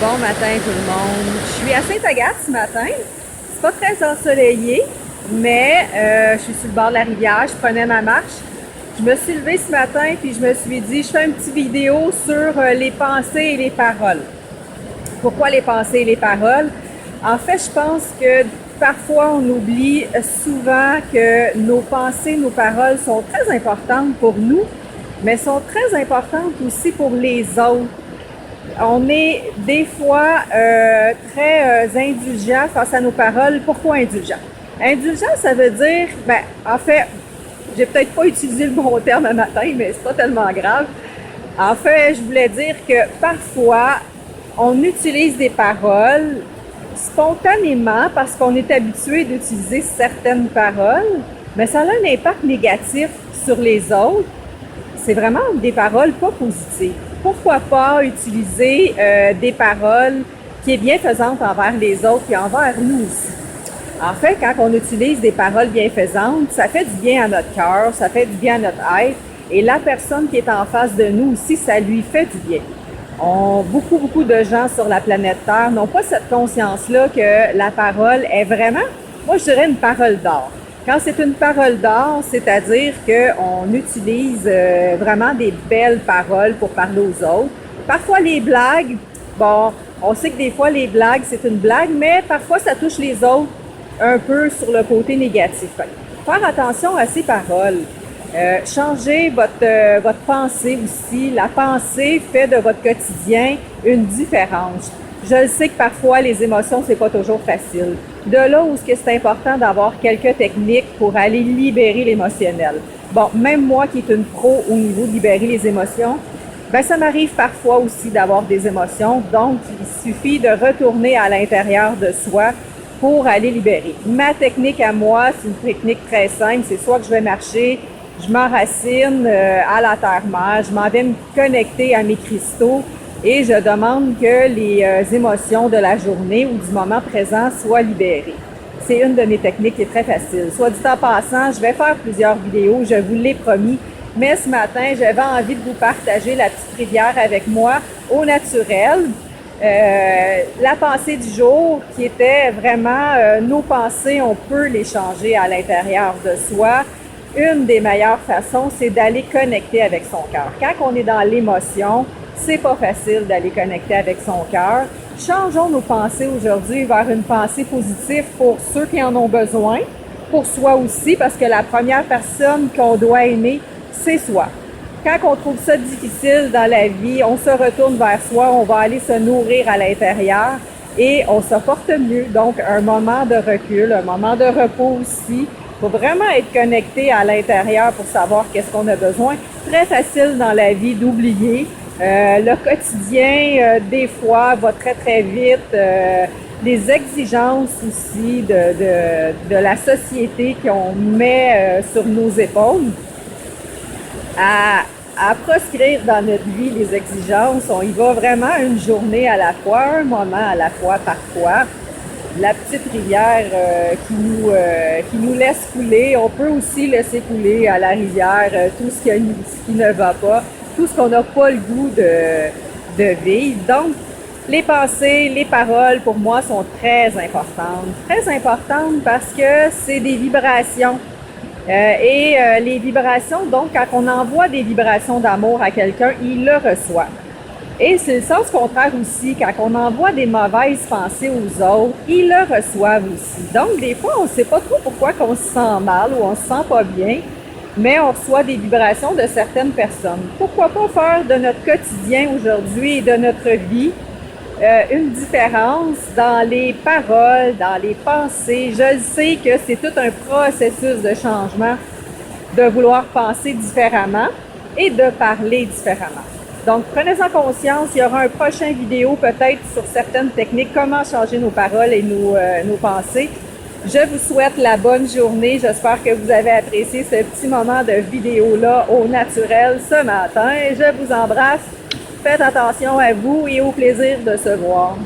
Bon matin tout le monde. Je suis à Sainte-Agathe ce matin. C'est pas très ensoleillé, mais je suis sur le bord de la rivière. Je prenais ma marche. Je me suis levée ce matin puis je me suis dit, je fais une petite vidéo sur les pensées et les paroles. Pourquoi les pensées et les paroles? En fait, je pense que parfois on oublie souvent que nos pensées, nos paroles sont très importantes pour nous, mais sont très importantes aussi pour les autres. On est des fois très indulgent face à nos paroles. Pourquoi indulgent? Indulgent, ça veut dire, en fait, j'ai peut-être pas utilisé le bon terme un matin, mais c'est pas tellement grave. En fait, je voulais dire que parfois, on utilise des paroles spontanément parce qu'on est habitué d'utiliser certaines paroles, mais ça a un impact négatif sur les autres. C'est vraiment des paroles pas positives. Pourquoi pas utiliser des paroles qui est bienfaisantes envers les autres et envers nous aussi? En fait, quand on utilise des paroles bienfaisantes, ça fait du bien à notre cœur, ça fait du bien à notre être, et la personne qui est en face de nous aussi, ça lui fait du bien. Beaucoup de gens sur la planète Terre n'ont pas cette conscience-là que la parole est vraiment, moi je dirais une parole d'or. Quand c'est une parole d'or, c'est-à-dire qu'on utilise vraiment des belles paroles pour parler aux autres. Parfois les blagues, bon, on sait que des fois les blagues c'est une blague, mais parfois ça touche les autres un peu sur le côté négatif. Faire attention à ces paroles. Changez votre pensée aussi. La pensée fait de votre quotidien une différence. Je le sais que parfois les émotions c'est pas toujours facile. De là où c'est important d'avoir quelques techniques pour aller libérer l'émotionnel. Bon, même moi qui est une pro au niveau de libérer les émotions, ça m'arrive parfois aussi d'avoir des émotions. Donc, il suffit de retourner à l'intérieur de soi pour aller libérer. Ma technique à moi, c'est une technique très simple. C'est soit que je vais marcher, je m'enracine à la terre-mère, je m'en vais me connecter à mes cristaux et je demande que les émotions de la journée ou du moment présent soient libérées. C'est une de mes techniques qui est très facile. Soit dit en passant, je vais faire plusieurs vidéos, je vous l'ai promis, mais ce matin, j'avais envie de vous partager la petite rivière avec moi au naturel. La pensée du jour qui était vraiment nos pensées, on peut les changer à l'intérieur de soi. Une des meilleures façons, c'est d'aller connecter avec son cœur. Quand on est dans l'émotion, c'est pas facile d'aller connecter avec son cœur. Changeons nos pensées aujourd'hui vers une pensée positive pour ceux qui en ont besoin, pour soi aussi, parce que la première personne qu'on doit aimer, c'est soi. Quand on trouve ça difficile dans la vie, on se retourne vers soi, on va aller se nourrir à l'intérieur et on se porte mieux. Donc, un moment de recul, un moment de repos aussi. Il faut vraiment être connecté à l'intérieur pour savoir qu'est-ce qu'on a besoin. Très facile dans la vie d'oublier. Le quotidien, des fois, va très, très vite. Les exigences aussi de la société qu'on met sur nos épaules. À proscrire dans notre vie les exigences, on y va vraiment une journée à la fois, un moment à la fois parfois. La petite rivière qui nous laisse couler, on peut aussi laisser couler à la rivière tout ce qui ne va pas, tout ce qu'on n'a pas le goût de vivre. Donc, les pensées, les paroles, pour moi, sont très importantes. Très importantes parce que c'est des vibrations. Les vibrations, donc, quand on envoie des vibrations d'amour à quelqu'un, il le reçoit. Et c'est le sens contraire aussi, quand on envoie des mauvaises pensées aux autres, ils le reçoivent aussi. Donc, des fois, on ne sait pas trop pourquoi qu'on se sent mal ou on se sent pas bien, mais on reçoit des vibrations de certaines personnes. Pourquoi pas faire de notre quotidien aujourd'hui et de notre vie une différence dans les paroles, dans les pensées. Je sais que c'est tout un processus de changement de vouloir penser différemment et de parler différemment. Donc, prenez-en conscience, il y aura un prochain vidéo peut-être sur certaines techniques, comment changer nos paroles et nos pensées. Je vous souhaite la bonne journée. J'espère que vous avez apprécié ce petit moment de vidéo-là au naturel ce matin. Je vous embrasse. Faites attention à vous et au plaisir de se voir.